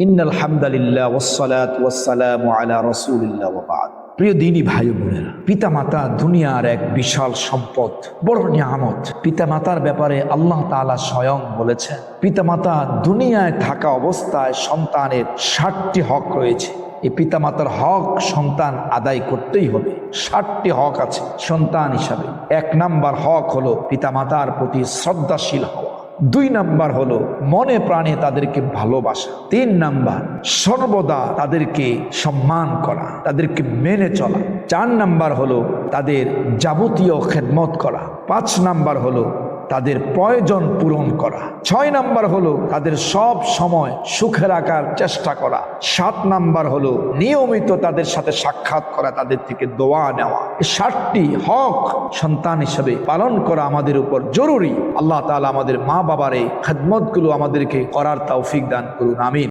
ইন্নাল হামদালিল্লাহ ওয়াসসালাতু ওয়াসসালামু আলা রাসূলিল্লাহ ওয়া বা'দ। প্রিয় দ্বীনী ভাই বোনেরা, পিতামাতা দুনিয়ার এক বিশাল সম্পদ, বড় নিয়ামত। পিতামাতার ব্যাপারে আল্লাহ তাআলা স্বয়ং বলেছেন, পিতামাতা দুনিয়ায় থাকা অবস্থায় সন্তানের 60টি হক রয়েছে। এই পিতামাতার হক সন্তান আদায় করতেই হবে। 60টি হক আছে সন্তান হিসাবে। 1 নাম্বার হক হলো পিতামাতার প্রতি শ্রদ্ধাশীল হওয়া। 2 নাম্বার হলো মনে প্রাণে তাদেরকে ভালোবাসা। 3 নাম্বার সর্বদা তাদেরকে সম্মান করা, তাদেরকে মেনে চলা। 4 নাম্বার হলো তাদের যাবতীয় খেদমত করা। 5 নাম্বার হলো তাদের প্রয়োজন পূরণ করা। 6 নাম্বার হলো তাদের সব সময় সুখে রাখার চেষ্টা করা। 7 নাম্বার হলো নিয়মিত তাদের সাথে সাক্ষাৎ করা, তাদের থেকে দোয়া নেওয়া। এই 60টি হক সন্তান হিসেবে পালন করা আমাদের উপর জরুরি। আল্লাহ তাআলা আমাদের মা বাবার এই খেদমতগুলো আমাদেরকে করার তৌফিক দান করুন, আমিন।